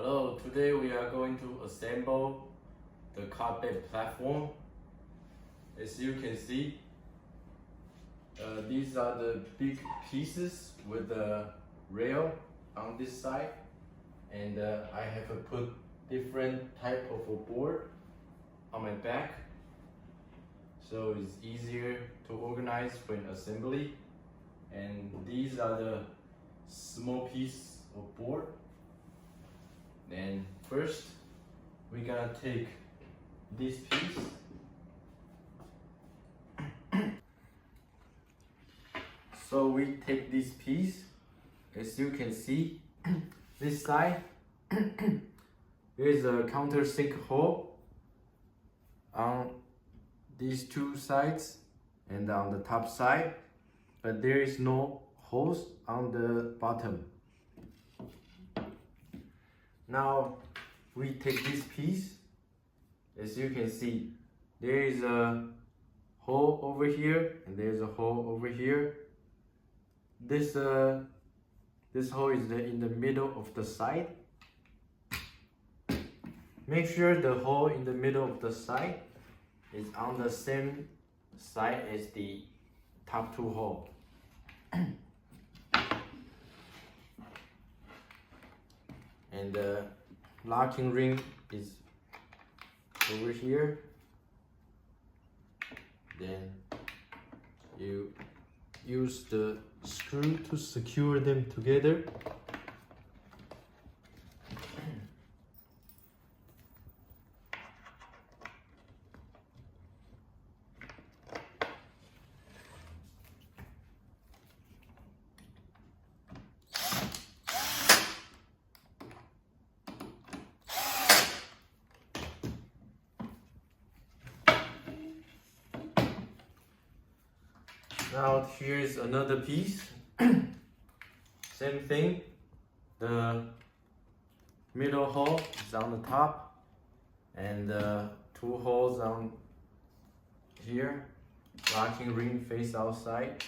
Hello, today we are going to assemble the carpet platform. As you can see, these are the big pieces with the rail on this side, and I have put different type of a board on my back, so it's easier to organize when assembly. And these are the small piece of board. And first, we're gonna take this piece. So we take this piece. As you can see, this side there is a countersink hole on these two sides and on the top side, but there is no holes on the bottom. Now we take this piece. As you can see, there is a hole over here and there's a hole over here. This hole is in the middle of the side. Make sure the hole in the middle of the side is on the same side as the top two holes. And the locking ring is over here. Then you use the screw to secure them together. Now here's another piece. Same thing. The middle hole is on the top and two holes on here. Locking ring face outside.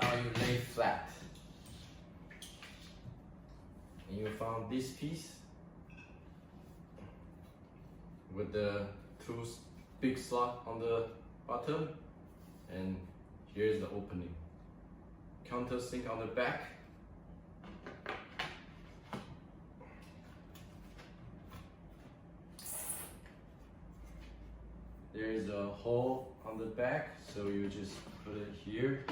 Now you lay flat. And you found this piece with the two big slot on the bottom, and here's the opening. Countersink on the back. There is a hole on the back, so you just put it here.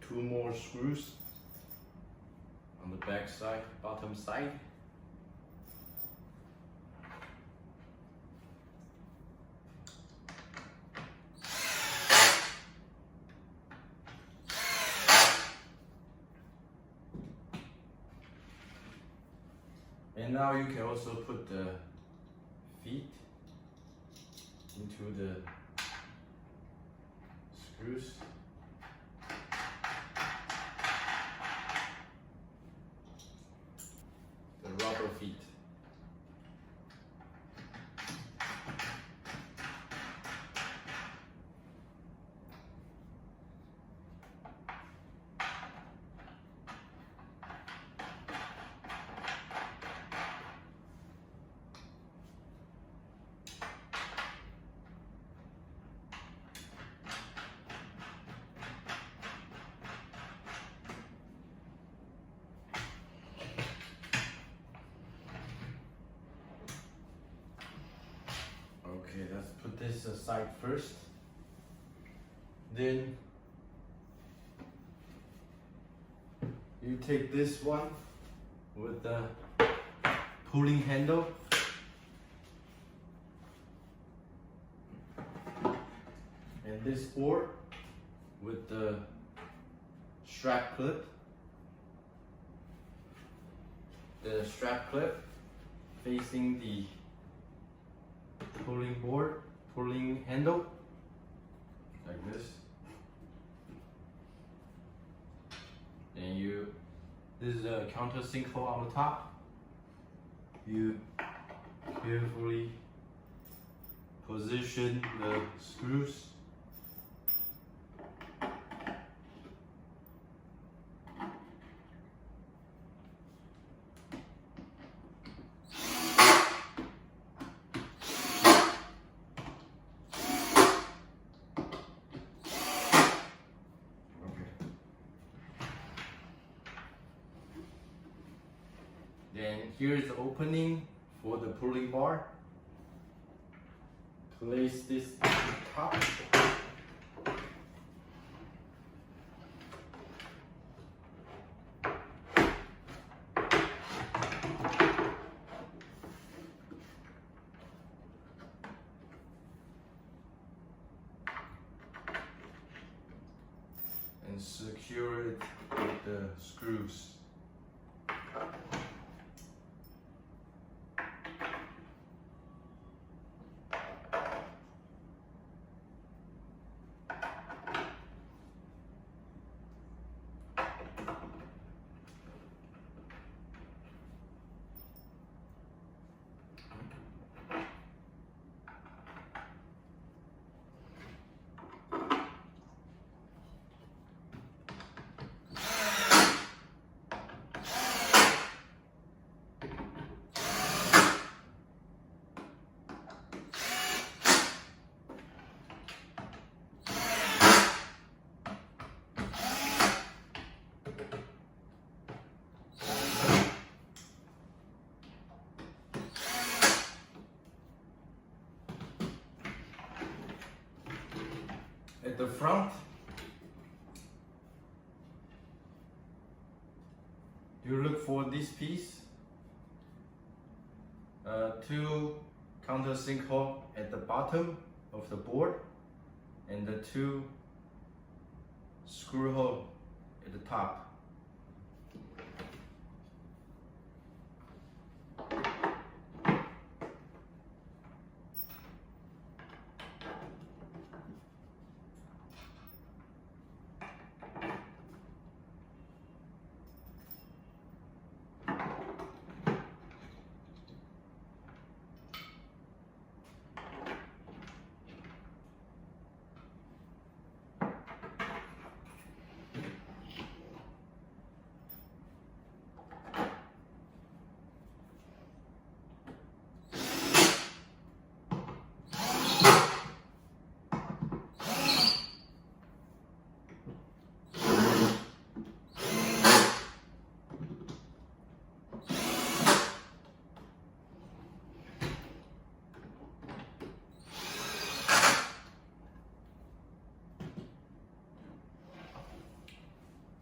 Two more screws on the back side, bottom side. And now you can also put the feet into the screws. The rubber feet. Okay, let's put this aside first. Then you take this one with the pulling handle, and this board with the strap clip. The strap clip facing the pulling board, pulling handle, like this. And this is a counter sinkhole on the top. You carefully position the screws. Then here's the opening for the pulling bar. Place this at the top. And secure it with the screws. At the front, you look for this piece, two counter sinkhole at the bottom of the board, and the two screw hole at the top.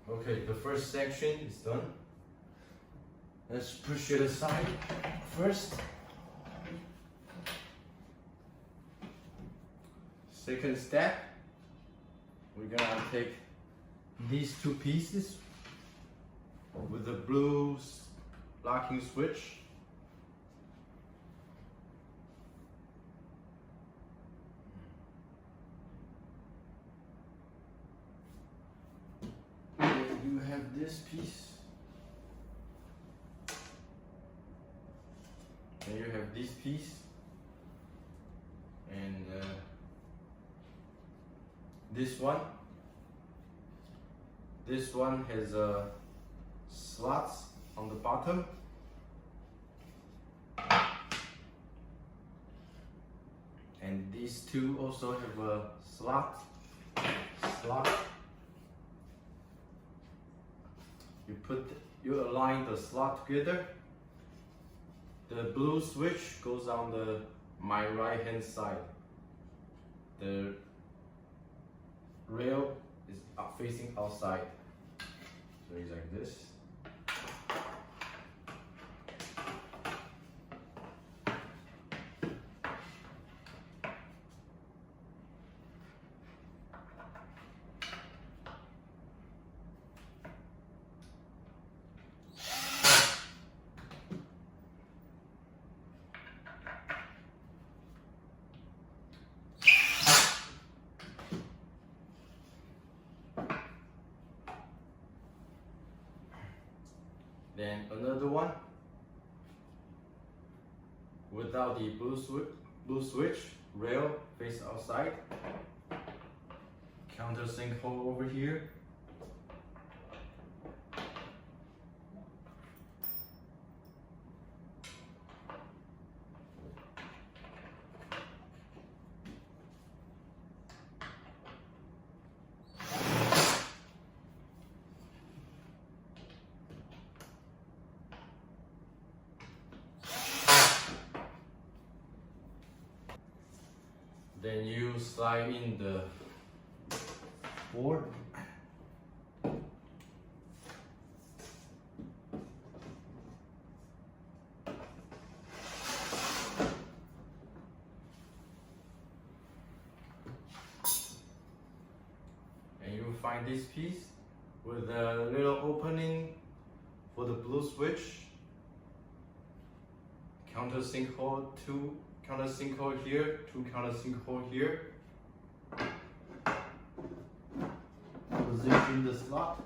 Okay, the first section is done. Let's push it aside first. Second step, we're gonna take these two pieces with the blue locking switch. You have this piece, and you have this piece, and this one. This one has slots on the bottom, and these two also have a slot. You align the slot together. The blue switch goes on my right hand side. The rail is facing outside. So it's like this. Then another one without the blue switch, rail face outside, countersink hole over here. Then you slide in the board. And you find this piece with a little opening for the blue switch. Countersink hole, two countersink hole here, two countersink hole here. Position the slot.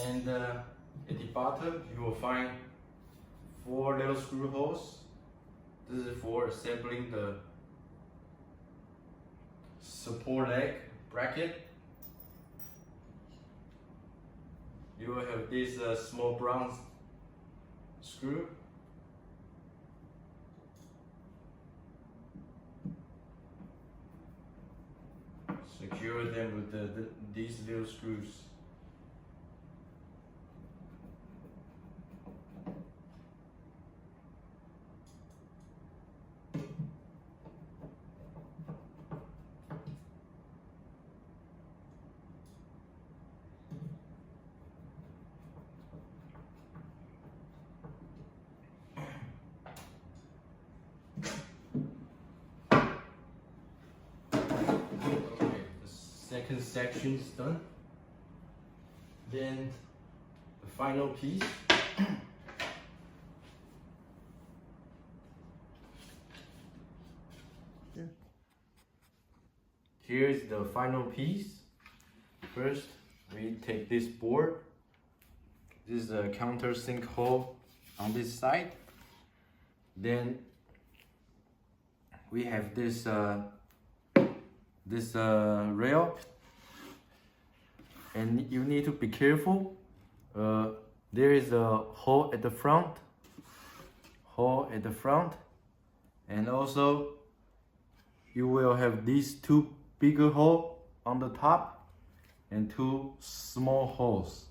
And at the bottom, you will find 4 little screw holes. This is for assembling the support leg bracket. You will have this small bronze screw. Secure them with these little screws. Second section is done. Then the final piece. Here's the final piece. First, we take this board. This is a countersink hole on this side. Then we have this rail, and you need to be careful. There is a hole at the front, and also you will have these 2 bigger holes on the top and 2 small holes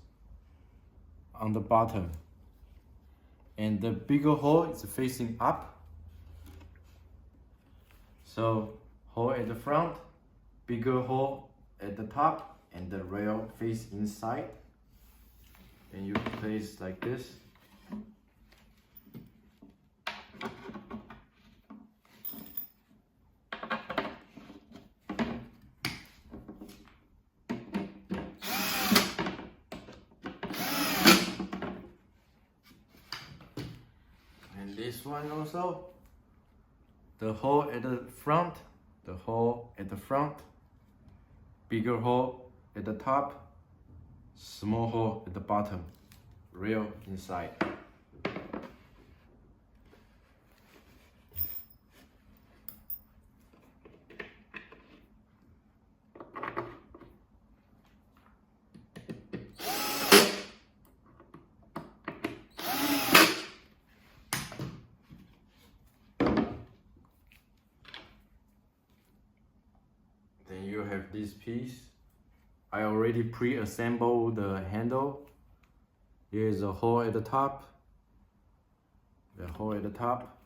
on the bottom. And the bigger hole is facing up. So hole at the front, bigger hole at the top, and the rail face inside. And you place like this. And this one also, the hole at the front, bigger hole at the top, small hole at the bottom, rail inside. Then you have this piece. I already pre-assembled the handle. Here's a hole at the top. The hole at the top.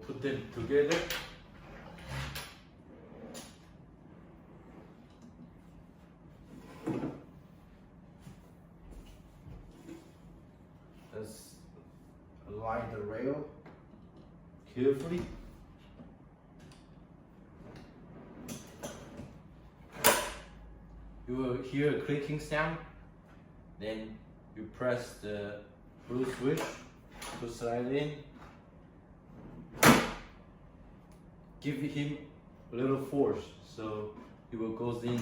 Put them together. Let's align the rail carefully. You will hear a clicking sound. Then you press the blue switch to slide in. Give him a little force so he will go in.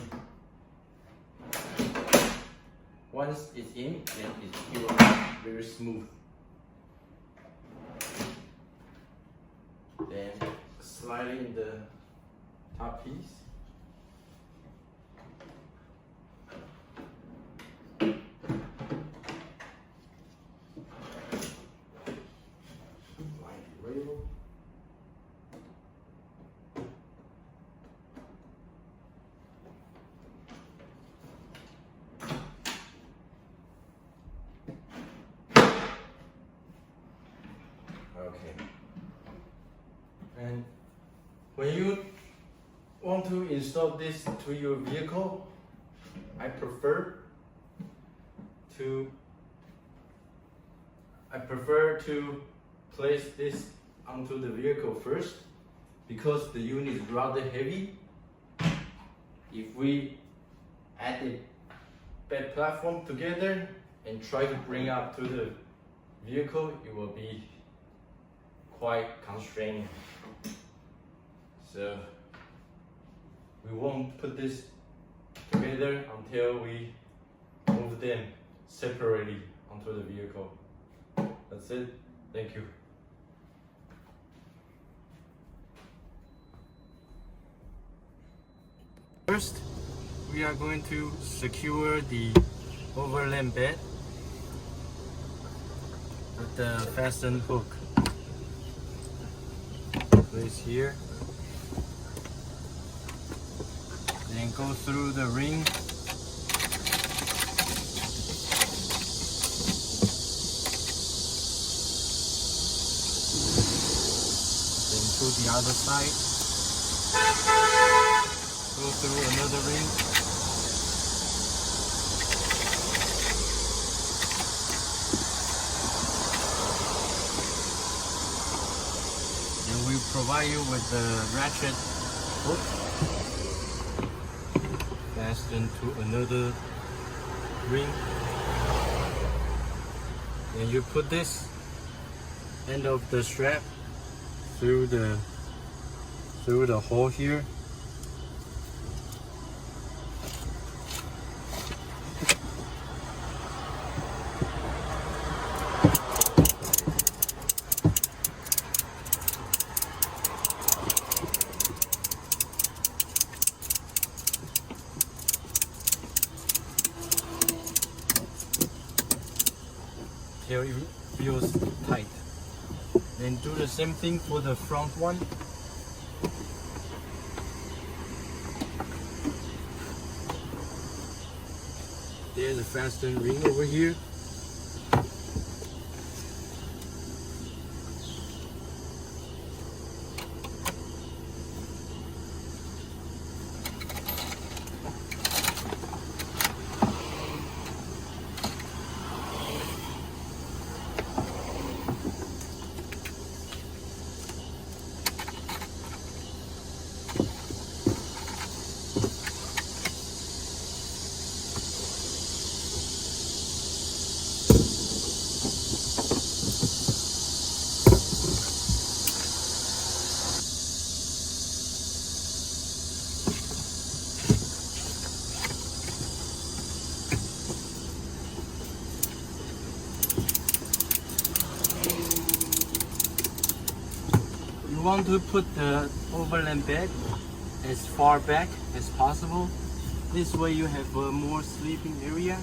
Once it's in, then it will be very smooth. Then slide in the top piece. Line the rail. Okay. And when you want to install this to your vehicle, I prefer to place this onto the vehicle first because the unit is rather heavy. If we add the bed platform together and try to bring up to the vehicle, it will be quite constraining. So we won't put this together until we move them separately onto the vehicle. That's it. Thank you. First, we are going to secure the overland bed with the fasten hook. Place here. Then go through the ring. Then to the other side. Go through another ring. Then we provide you with the ratchet hook. Fasten to another ring. Then you put this end of the strap through the hole here. Till it feels tight. Then do the same thing for the front one. There's a fasten ring over here. want to put the overland bed as far back as possible. This way you have a more sleeping area.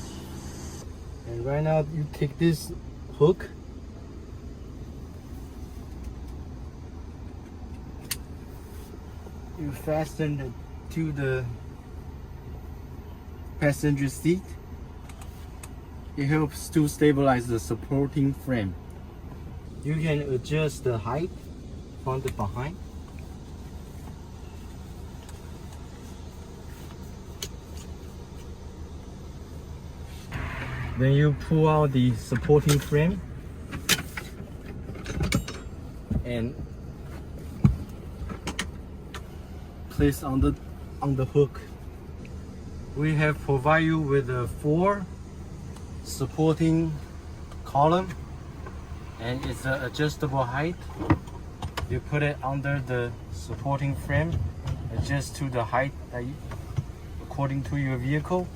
And right now you take this hook, you fasten it to the passenger seat. It helps to stabilize the supporting frame. You can adjust the height from the behind. Then you pull out the supporting frame and place on the hook. We have provided you with a 4 supporting column, and it's an adjustable height. You put it under the supporting frame, adjust to the height that according to your vehicle.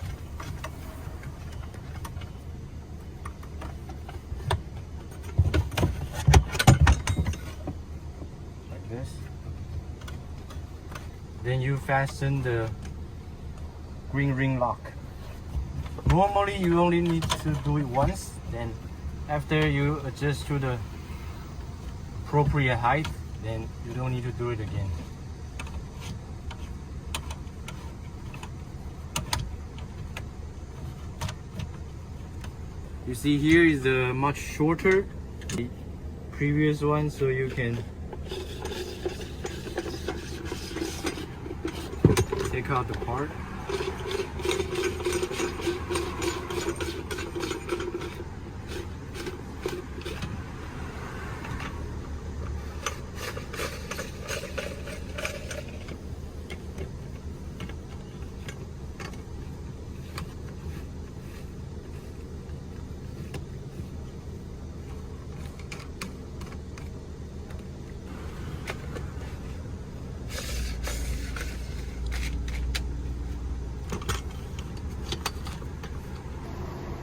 Like this. Then you fasten the green ring lock. Normally you only need to do it once, then after you adjust to the appropriate height, then you don't need to do it again. You see here is much shorter the previous one, so you can take out the part.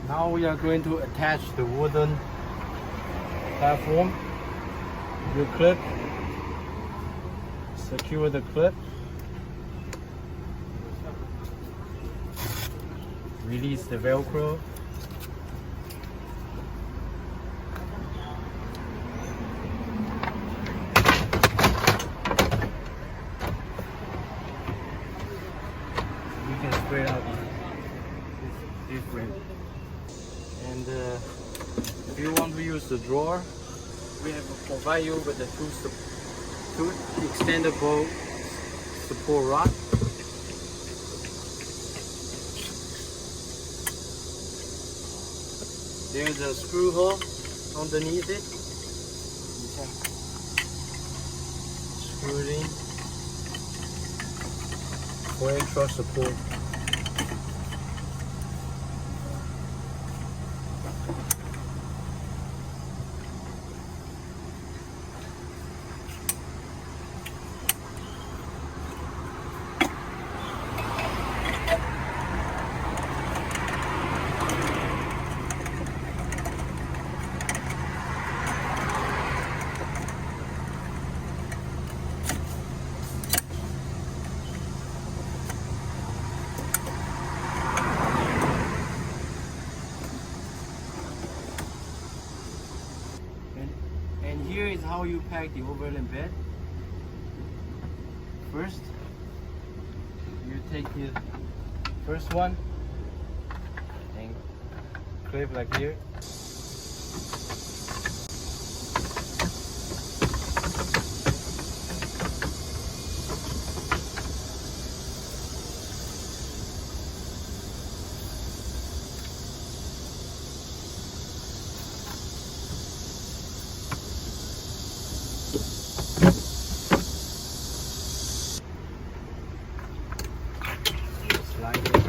Now we are going to attach the wooden platform. You clip, secure the clip, release the Velcro. You can spread out different. And if you want to use the drawer, we have provided you with the two extendable support rod. There's a screw hole underneath it. You can screw it in for extra support. And here is how you pack the overland bed. First, you take the first one and clip like here. Slide it.